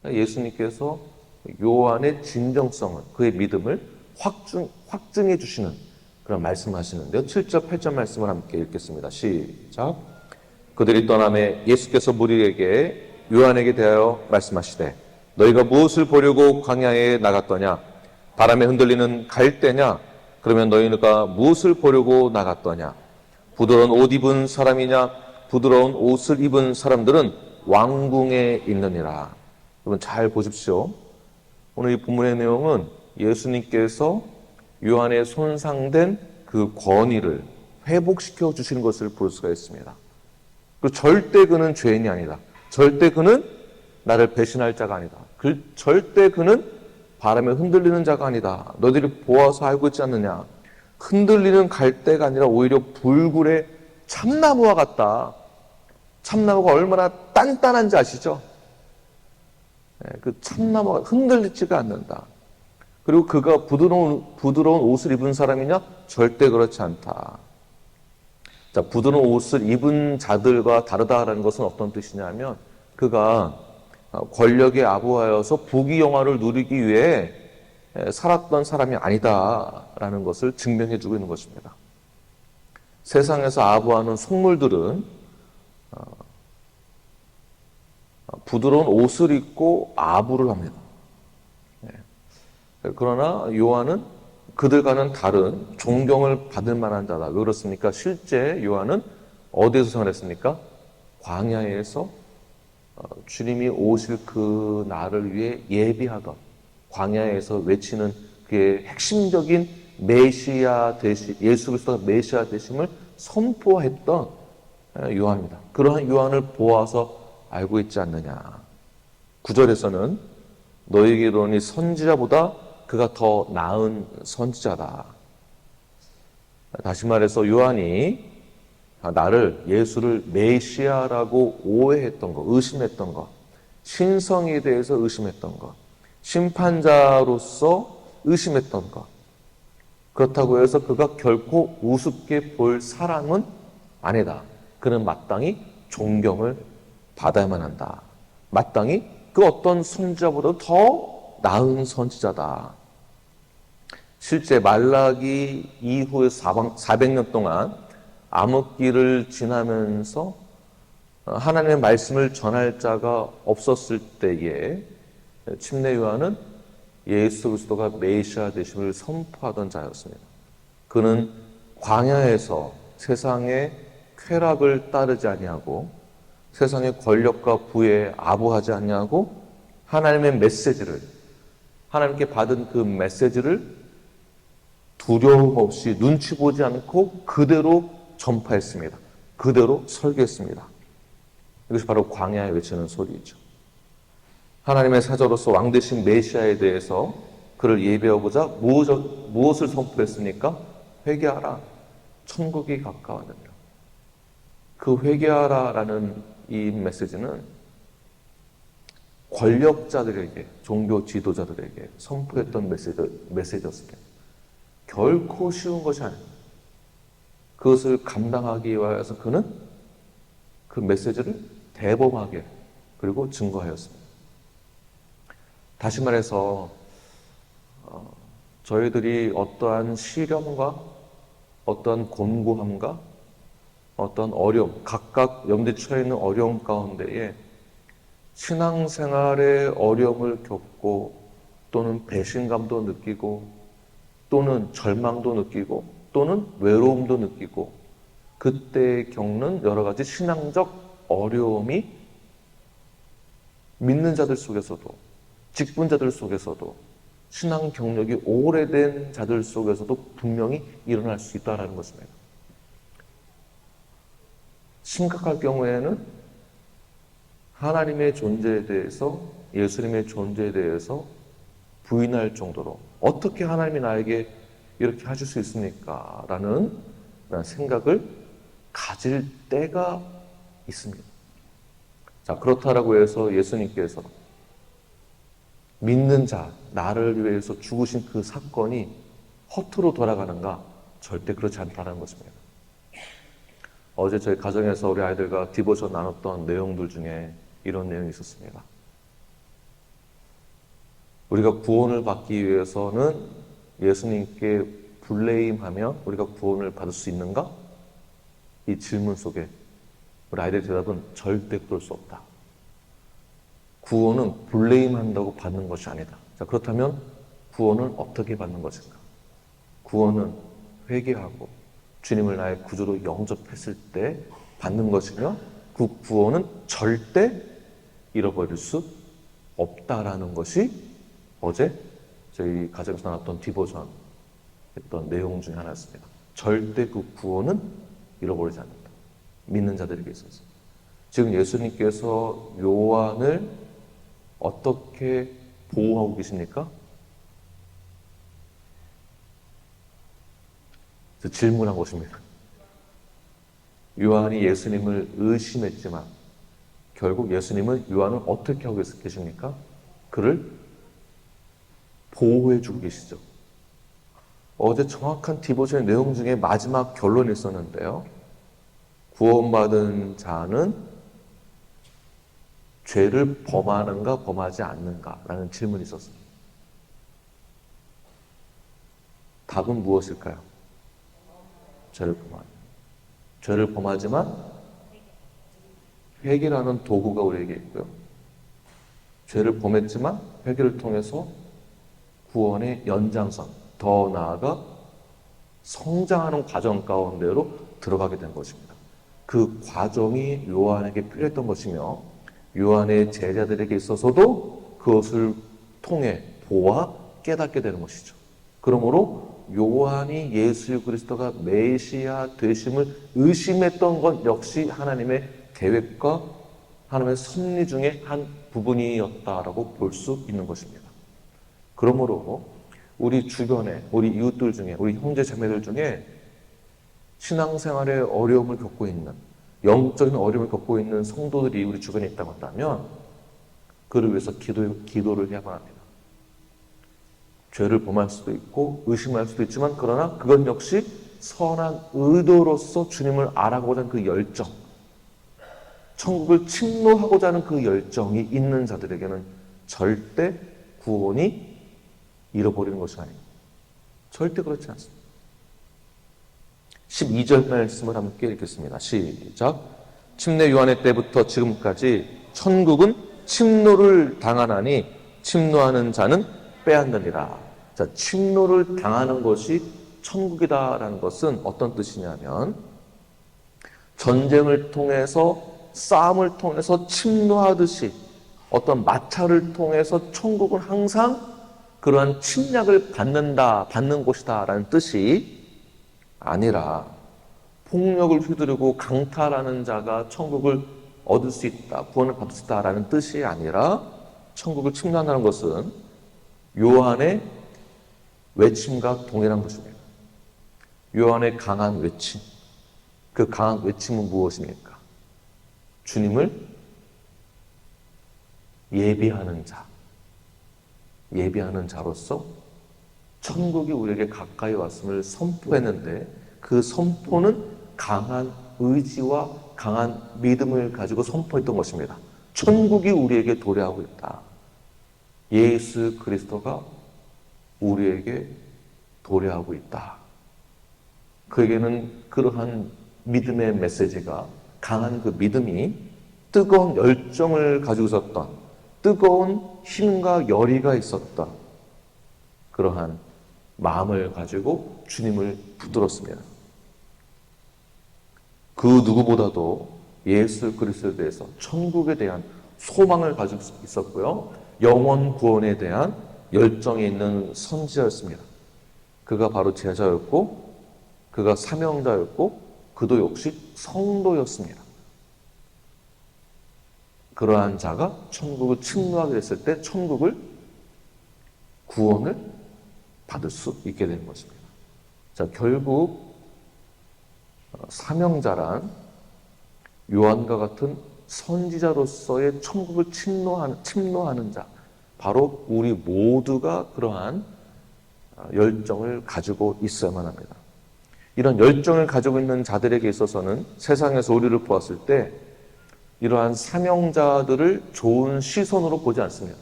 예수님께서 요한의 진정성을, 그의 믿음을 확증해 주시는 그런 말씀하시는데요. 7절, 8절 말씀을 함께 읽겠습니다. 시작. 그들이 떠나매 예수께서 무리에게 요한에게 대하여 말씀하시되 너희가 무엇을 보려고 광야에 나갔더냐? 바람에 흔들리는 갈대냐? 그러면 너희가 무엇을 보려고 나갔더냐? 부드러운 옷 입은 사람이냐? 부드러운 옷을 입은 사람들은 왕궁에 있느니라. 여러분 잘 보십시오. 오늘 이 본문의 내용은 예수님께서 요한의 손상된 그 권위를 회복시켜 주신 것을 볼 수가 있습니다. 그리고 절대 그는 죄인이 아니다. 절대 그는 나를 배신할 자가 아니다. 절대 그는 바람에 흔들리는 자가 아니다. 너희들이 보아서 알고 있지 않느냐? 흔들리는 갈대가 아니라 오히려 불굴의 참나무와 같다. 참나무가 얼마나 단단한지 아시죠? 그 참나무가 흔들리지가 않는다. 그리고 그가 부드러운 옷을 입은 사람이냐? 절대 그렇지 않다. 자, 부드러운 옷을 입은 자들과 다르다라는 것은 어떤 뜻이냐면 그가 권력에 아부하여서 부귀영화를 누리기 위해 살았던 사람이 아니다라는 것을 증명해 주고 있는 것입니다. 세상에서 아부하는 속물들은 부드러운 옷을 입고 아부를 합니다. 그러나 요한은 그들과는 다른 존경을 받을 만한 자다. 왜 그렇습니까? 실제 요한은 어디에서 생활했습니까? 광야에서 주님이 오실 그 날을 위해 예비하던, 광야에서 외치는 그의 핵심적인 메시아 되심, 예수 그리스도가 메시아 되심을 선포했던 요한입니다. 그러한 요한을 보아서 알고 있지 않느냐. 9절에서는 너희에게 이르노니 선지자보다 그가 더 나은 선지자다. 다시 말해서 요한이 나를, 예수를 메시아라고 오해했던 것, 의심했던 것, 신성에 대해서 의심했던 것, 심판자로서 의심했던 것, 그렇다고 해서 그가 결코 우습게 볼 사람은 아니다. 그는 마땅히 존경을 받아야만 한다. 마땅히 그 어떤 선지자보다 더 나은 선지자다. 실제 말라기 이후에 400년 동안 암흑기를 지나면서 하나님의 말씀을 전할 자가 없었을 때에 침례 요한은 예수 그리스도가 메시아 되심을 선포하던 자였습니다. 그는 광야에서 세상의 쾌락을 따르지 아니하고 세상의 권력과 부에 아부하지 아니하고 하나님의 메시지를, 하나님께 받은 그 메시지를 두려움 없이 눈치 보지 않고 그대로 전파했습니다. 그대로 설교했습니다. 이것이 바로 광야에 외치는 소리이죠. 하나님의 사자로서 왕 되신 메시아에 대해서 그를 예배하고자 무엇을 선포했습니까? 회개하라. 천국이 가까웠느니라. 그 회개하라라는 이 메시지는 권력자들에게, 종교 지도자들에게 선포했던 메시지였습니다. 결코 쉬운 것이 아닙니다. 그것을 감당하기 위해서 그는 그 메시지를 대범하게 그리고 증거하였습니다. 다시 말해서 저희들이 어떠한 시련과 어떠한 곤고함과 어떤 어려움, 각각 염두에 처해 있는 어려움 가운데에 신앙생활의 어려움을 겪고 또는 배신감도 느끼고 또는 절망도 느끼고 또는 외로움도 느끼고 그때 겪는 여러 가지 신앙적 어려움이 믿는 자들 속에서도 직분자들 속에서도 신앙 경력이 오래된 자들 속에서도 분명히 일어날 수 있다는 것입니다. 심각할 경우에는 하나님의 존재에 대해서, 예수님의 존재에 대해서 부인할 정도로 어떻게 하나님이 나에게 이렇게 하실 수 있습니까? 라는 생각을 가질 때가 있습니다. 자, 그렇다라고 해서 예수님께서 믿는 자, 나를 위해서 죽으신 그 사건이 허투루 돌아가는가? 절대 그렇지 않다는 것입니다. 어제 저희 가정에서 우리 아이들과 디보션 나눴던 내용들 중에 이런 내용이 있었습니다. 우리가 구원을 받기 위해서는 예수님께 블레임하며 우리가 구원을 받을 수 있는가? 이 질문 속에 우리 아이들의 대답은 절대 그럴 수 없다. 구원은 블레임한다고 받는 것이 아니다. 자, 그렇다면 구원은 어떻게 받는 것인가? 구원은 회개하고 주님을 나의 구주로 영접했을 때 받는 것이며 그 구원은 절대 잃어버릴 수 없다라는 것이 어제 저희 가정에서 나눴던 디보션 했던 내용 중에 하나였습니다. 절대 그 구원은 잃어버리지 않는다. 믿는 자들에게 있어서. 지금 예수님께서 요한을 어떻게 보호하고 계십니까? 질문한 것입니다. 요한이 예수님을 의심했지만 결국 예수님은 요한을 어떻게 하고 계십니까? 그를 보호해주고 계시죠. 어제 정확한 디보션의 내용 중에 마지막 결론이 있었는데요. 구원받은 자는 죄를 범하는가 범하지 않는가 라는 질문이 있었습니다. 답은 무엇일까요? 죄를 범하지만 회개라는 도구가 우리에게 있고요. 죄를 범했지만 회개를 통해서 구원의 연장선, 더 나아가 성장하는 과정 가운데로 들어가게 된 것입니다. 그 과정이 요한에게 필요했던 것이며 요한의 제자들에게 있어서도 그것을 통해 보아 깨닫게 되는 것이죠. 그러므로 요한이 예수 그리스도가 메시아 되심을 의심했던 것 역시 하나님의 계획과 하나님의 섭리 중에 한 부분이었다라고 볼 수 있는 것입니다. 그러므로 우리 주변에, 우리 이웃들 중에, 우리 형제 자매들 중에 신앙생활에 어려움을 겪고 있는, 영적인 어려움을 겪고 있는 성도들이 우리 주변에 있다고 한다면 그를 위해서 기도를 해야만 합니다. 죄를 범할 수도 있고 의심할 수도 있지만 그러나 그건 역시 선한 의도로서 주님을 알아가고자 하는 그 열정, 천국을 침노하고자 하는 그 열정이 있는 자들에게는 절대 구원이 잃어버리는 것이 아닙니다. 절대 그렇지 않습니다. 12절 말씀을 함께 읽겠습니다. 시작. 침례 요한의 때부터 지금까지 천국은 침노를 당하나니 침노하는 자는 빼앗느니라. 자, 침노를 당하는 것이 천국이다라는 것은 어떤 뜻이냐면 전쟁을 통해서 싸움을 통해서 침노하듯이 어떤 마찰을 통해서 천국은 항상 그러한 침략을 받는 곳이다라는 뜻이 아니라 폭력을 휘두르고 강탈하는 자가 천국을 얻을 수 있다, 구원을 받을 수 있다라는 뜻이 아니라 천국을 침략한다는 것은 요한의 외침과 동일한 것입니다. 요한의 강한 외침, 그 강한 외침은 무엇입니까? 주님을 예비하는 자로서 천국이 우리에게 가까이 왔음을 선포했는데 그 선포는 강한 의지와 강한 믿음을 가지고 선포했던 것입니다. 천국이 우리에게 도래하고 있다. 예수 그리스도가 우리에게 도래하고 있다. 그에게는 그러한 믿음의 메시지가, 강한 그 믿음이 뜨거운 열정을 가지고 있었던, 뜨거운 힘과 열의가 있었던 그러한 마음을 가지고 주님을 붙들었습니다. 그 누구보다도 예수 그리스도에 대해서 천국에 대한 소망을 가지고 있었고요. 영원 구원에 대한 열정이 있는 선지자였습니다. 그가 바로 제자였고 그가 사명자였고 그도 역시 성도였습니다. 그러한 자가 천국을 침노하게 됐을 때 천국을 구원을 받을 수 있게 되는 것입니다. 자, 결국 사명자란 요한과 같은 선지자로서의 천국을 침노하는 자, 바로 우리 모두가 그러한 열정을 가지고 있어야만 합니다. 이런 열정을 가지고 있는 자들에게 있어서는 세상에서 우리를 보았을 때 이러한 사명자들을 좋은 시선으로 보지 않습니다.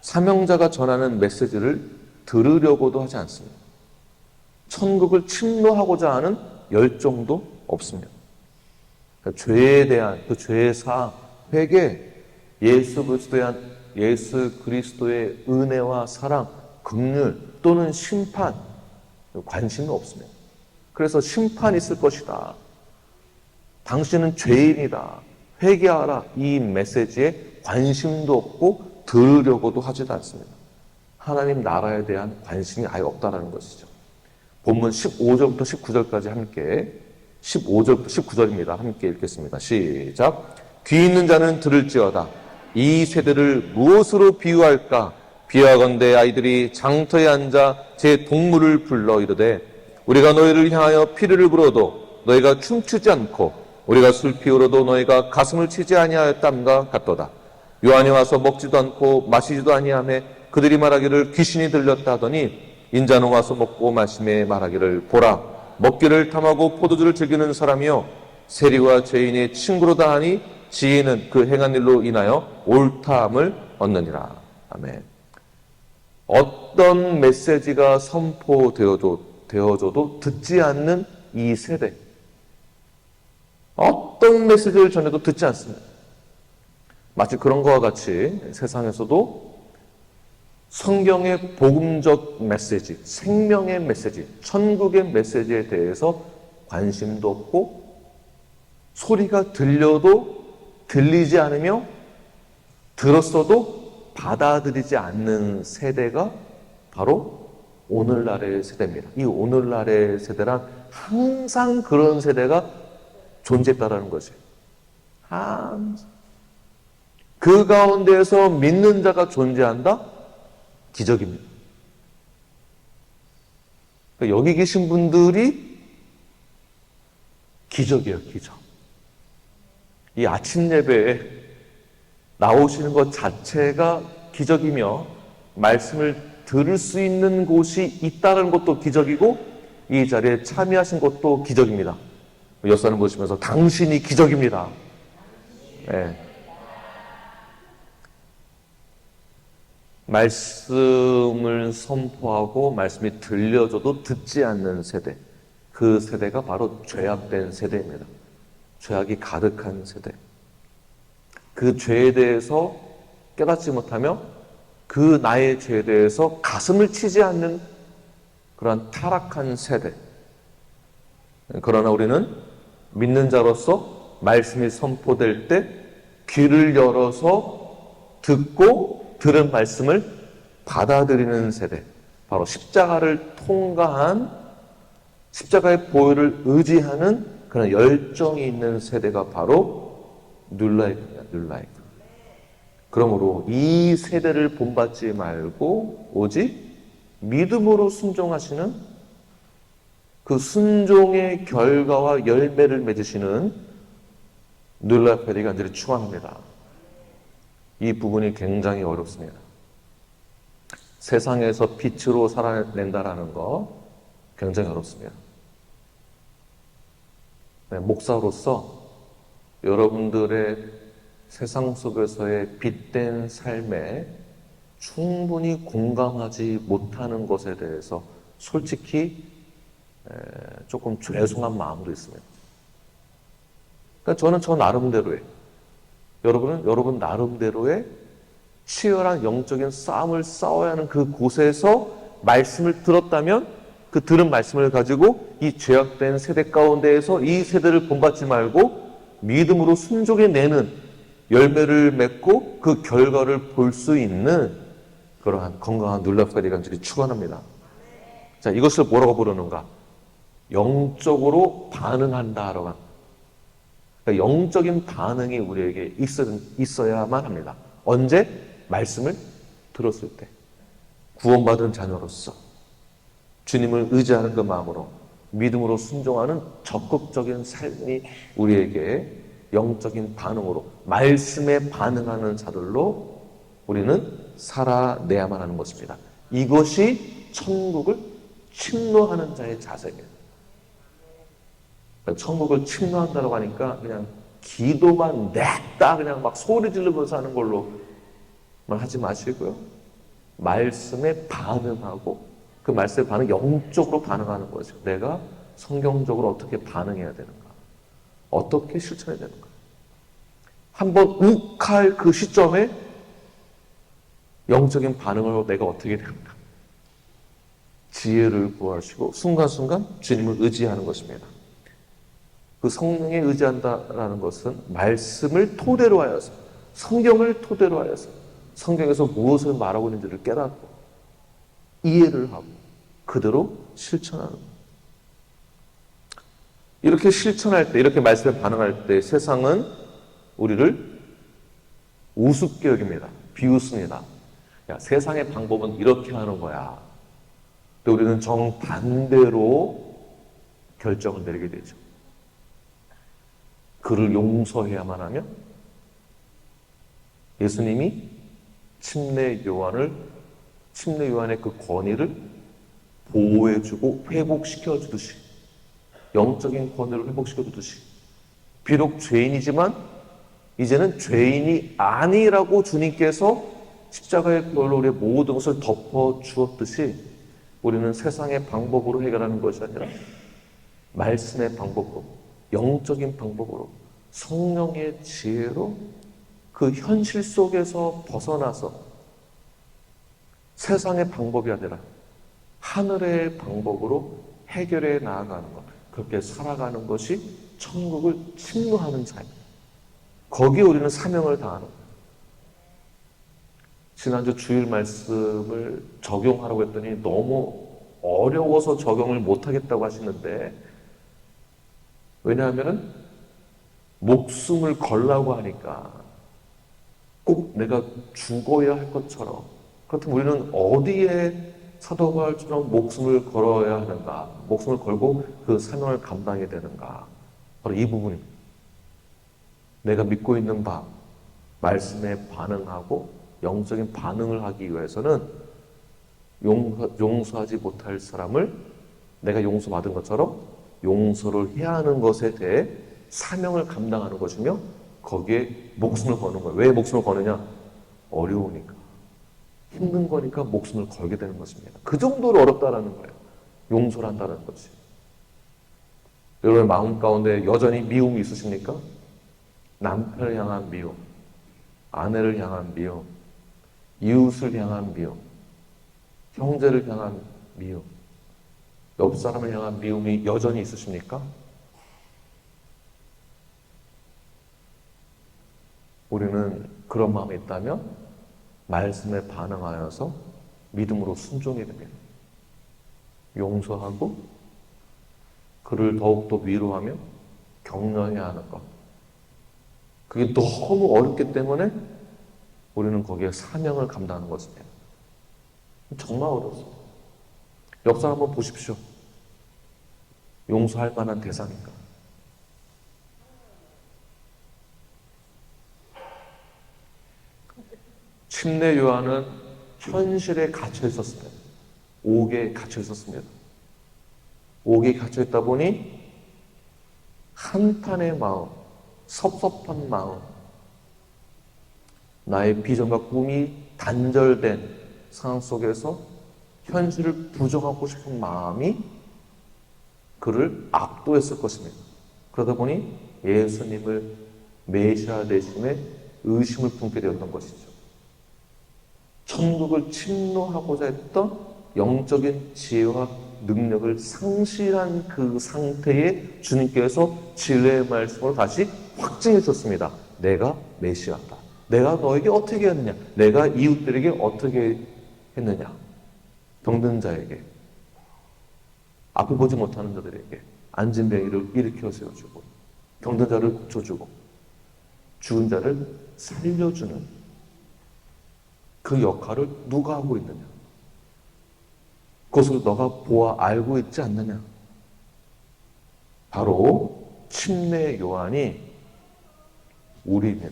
사명자가 전하는 메시지를 들으려고도 하지 않습니다. 천국을 침노하고자 하는 열정도 없습니다. 그러니까 죄에 대한 그 죄의 사함, 회개, 예수 그리스도의 은혜와 사랑, 긍휼 또는 심판, 관심은 없습니다. 그래서 심판이 있을 것이다. 당신은 죄인이다. 회개하라. 이 메시지에 관심도 없고 들으려고도 하지도 않습니다. 하나님 나라에 대한 관심이 아예 없다는 것이죠. 본문 15절부터 19절까지 함께 15절부터 19절입니다. 함께 읽겠습니다. 시작. 귀 있는 자는 들을지어다. 이 세대를 무엇으로 비유할까? 비유하건대 아이들이 장터에 앉아 제 동물을 불러 이르되 우리가 너희를 향하여 피를 불어도 너희가 춤추지 않고 우리가 술 피우러도 너희가 가슴을 치지 아니하였담과 같도다. 요한이 와서 먹지도 않고 마시지도 아니하며 그들이 말하기를 귀신이 들렸다 하더니 인자는 와서 먹고 마시며 말하기를 보라 먹기를 탐하고 포도주를 즐기는 사람이요 세리와 죄인의 친구로다 하니 지혜는 그 행한 일로 인하여 옳다함을 얻느니라. 아멘. 어떤 메시지가 선포되어져도 듣지 않는 이 세대, 어떤 메시지를 전해도 듣지 않습니다. 마치 그런 것과 같이 세상에서도 성경의 복음적 메시지, 생명의 메시지, 천국의 메시지에 대해서 관심도 없고 소리가 들려도 들리지 않으며 들었어도 받아들이지 않는 세대가 바로 오늘날의 세대입니다. 이 오늘날의 세대란 항상 그런 세대가 존재했다라는 거죠. 그 가운데에서 믿는 자가 존재한다? 기적입니다. 그러니까 여기 계신 분들이 기적이에요, 기적. 이 아침 예배에 나오시는 것 자체가 기적이며 말씀을 들을 수 있는 곳이 있다는 것도 기적이고 이 자리에 참여하신 것도 기적입니다. 역사를 보시면서 당신이 기적입니다. 네. 말씀을 선포하고 말씀이 들려줘도 듣지 않는 세대, 그 세대가 바로 죄악된 세대입니다. 죄악이 가득한 세대. 그 죄에 대해서 깨닫지 못하며 그 나의 죄에 대해서 가슴을 치지 않는 그러한 타락한 세대. 그러나 우리는 믿는 자로서 말씀이 선포될 때 귀를 열어서 듣고 들은 말씀을 받아들이는 세대. 바로 십자가를 통과한 십자가의 보혈을 의지하는 그런 열정이 있는 세대가 바로 뉴라이프입니다. 뉴라이프. 그러므로 이 세대를 본받지 말고 오직 믿음으로 순종하시는 그 순종의 결과와 열매를 맺으시는 뉴라이프를 간절히 축원합니다. 이 부분이 굉장히 어렵습니다. 세상에서 빛으로 살아낸다라는 거 굉장히 어렵습니다. 네, 목사로서 여러분들의 세상 속에서의 빛된 삶에 충분히 공감하지 못하는 것에 대해서 솔직히 조금 죄송한 마음도 있습니다. 그러니까 저는 저 나름대로의, 여러분은 여러분 나름대로의 치열한 영적인 싸움을 싸워야 하는 그 곳에서 말씀을 들었다면 그 들은 말씀을 가지고 이 죄악된 세대 가운데에서 이 세대를 본받지 말고 믿음으로 순종해내는 열매를 맺고 그 결과를 볼 수 있는 그러한 건강한 눌랍가 되기 간절히 축원합니다. 자, 이것을 뭐라고 부르는가? 영적으로 반응한다라고 합니다. 그러니까 영적인 반응이 우리에게 있어야만 합니다. 언제? 말씀을 들었을 때. 구원받은 자녀로서 주님을 의지하는 그 마음으로 믿음으로 순종하는 적극적인 삶이 우리에게 영적인 반응으로 말씀에 반응하는 자들로 우리는 살아내야만 하는 것입니다. 이것이 천국을 침노하는 자의 자세입니다. 천국을 침노한다고 하니까 그냥 기도만 냈다 그냥 막 소리 지르면서 하는 걸로만 하지 마시고요. 말씀에 반응하고 그 말씀에 영적으로 반응하는 거죠. 내가 성경적으로 어떻게 반응해야 되는가? 어떻게 실천해야 되는가? 한번 욱할 그 시점에 영적인 반응을 내가 어떻게 해야 되는가? 지혜를 구하시고 순간순간 주님을 의지하는 것입니다. 그 성령에 의지한다라는 것은 말씀을 토대로 하여서, 성경을 토대로 하여서 성경에서 무엇을 말하고 있는지를 깨닫고 이해를 하고 그대로 실천하는 것. 이렇게 실천할 때, 이렇게 말씀에 반응할 때 세상은 우리를 우습게 여깁니다. 비웃습니다. 야, 세상의 방법은 이렇게 하는 거야. 또 우리는 정반대로 결정을 내리게 되죠. 그를 용서해야만 하면 예수님이 침례 요한의 그 권위를 보호해주고 회복시켜주듯이, 영적인 권위를 회복시켜주듯이, 비록 죄인이지만 이제는 죄인이 아니라고 주님께서 십자가의 별로 우리의 모든 것을 덮어주었듯이 우리는 세상의 방법으로 해결하는 것이 아니라 말씀의 방법으로, 영적인 방법으로, 성령의 지혜로 그 현실 속에서 벗어나서 세상의 방법이 아니라 하늘의 방법으로 해결해 나아가는 것, 그렇게 살아가는 것이 천국을 침노하는 삶. 거기에 우리는 사명을 다하는 거예요. 지난주 주일 말씀을 적용하라고 했더니 너무 어려워서 적용을 못하겠다고 하시는데, 왜냐하면 목숨을 걸라고 하니까 꼭 내가 죽어야 할 것처럼, 그렇다면 우리는 어디에 사도 바울처럼 목숨을 걸어야 하는가, 목숨을 걸고 그 사명을 감당해야 되는가, 바로 이 부분입니다. 내가 믿고 있는 바 말씀에 반응하고 영적인 반응을 하기 위해서는 용서하지 못할 사람을 내가 용서받은 것처럼 용서를 해야 하는 것에 대해 사명을 감당하는 것이며, 거기에 목숨을 거는 거예요. 왜 목숨을 거느냐? 어려우니까, 힘든 거니까 목숨을 걸게 되는 것입니다. 그 정도로 어렵다라는 거예요. 용서를 한다는 것이. 여러분의 마음 가운데 여전히 미움이 있으십니까? 남편을 향한 미움, 아내를 향한 미움, 이웃을 향한 미움, 형제를 향한 미움, 옆 사람을 향한 미움이 여전히 있으십니까? 우리는 그런 마음이 있다면 말씀에 반응하여서 믿음으로 순종해야 됩니다. 용서하고 그를 더욱더 위로하며 격려해야 하는 것. 그게 너무 어렵기 때문에 우리는 거기에 사명을 감당하는 것입니다. 정말 어렵습니다. 옆 사람 한번 보십시오. 용서할 만한 대상인가? 침례 요한은 현실에 갇혀 있었습니다. 옥에 갇혀 있었습니다. 옥에 갇혀 있다 보니 한탄의 마음, 섭섭한 마음, 나의 비전과 꿈이 단절된 상황 속에서 현실을 부정하고 싶은 마음이 그를 압도했을 것입니다. 그러다 보니 예수님을 메시아 되심에 의심을 품게 되었던 것이죠. 천국을 침노하고자 했던 영적인 지혜와 능력을 상실한 그 상태에 주님께서 진리의 말씀으로 다시 확증해 주셨습니다. 내가 메시아다. 내가 너에게 어떻게 했느냐? 내가 이웃들에게 어떻게 했느냐? 병든 자에게, 앞을 보지 못하는 자들에게 앉은 병이를 일으켜 세워주고, 병든 자를 고쳐주고, 죽은 자를 살려주는 그 역할을 누가 하고 있느냐? 그것을 너가 보아 알고 있지 않느냐? 바로 침례 요한이 우리입니다.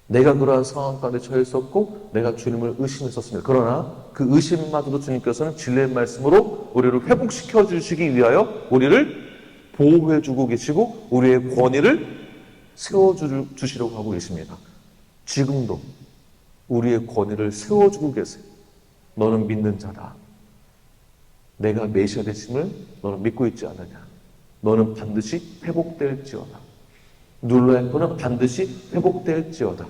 내가 그러한 상황 가운데 처해 있었고 내가 주님을 의심했었습니다. 그러나 그 의심마저도 주님께서는 진리의 말씀으로 우리를 회복시켜 주시기 위하여 우리를 보호해 주고 계시고 우리의 권위를 세워 주시려고 하고 계십니다. 지금도 우리의 권위를 세워주고 계세요. 너는 믿는 자다. 내가 메시아 되심을 너는 믿고 있지 않느냐. 너는 반드시 회복될지어다. 눌러야코는 반드시 회복될지어다.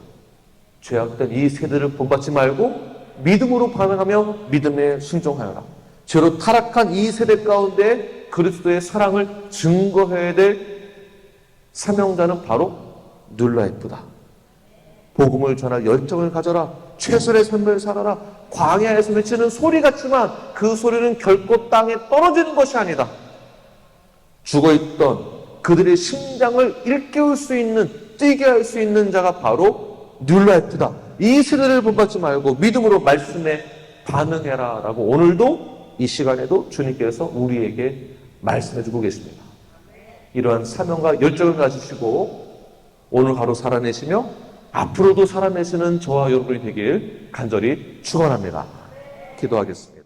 죄악된 이 세대를 본받지 말고 믿음으로 반응하며 믿음에 순종하여라. 죄로 타락한 이 세대 가운데 그리스도의 사랑을 증거해야 될 사명자는 바로 눌러야코다. 복음을 전할 열정을 가져라. 최선의 삶을 살아라. 광야에서 외치는 소리 같지만 그 소리는 결코 땅에 떨어지는 것이 아니다. 죽어있던 그들의 심장을 일깨울 수 있는, 뛰게 할 수 있는 자가 바로 눌라이프다. 이 세대를 본받지 말고 믿음으로 말씀에 반응해라 라고 오늘도 이 시간에도 주님께서 우리에게 말씀해주고 계십니다. 이러한 사명과 열정을 가지시고 오늘 하루 살아내시며 앞으로도 살아내시는 저와 여러분이 되길 간절히 축원합니다. 기도하겠습니다.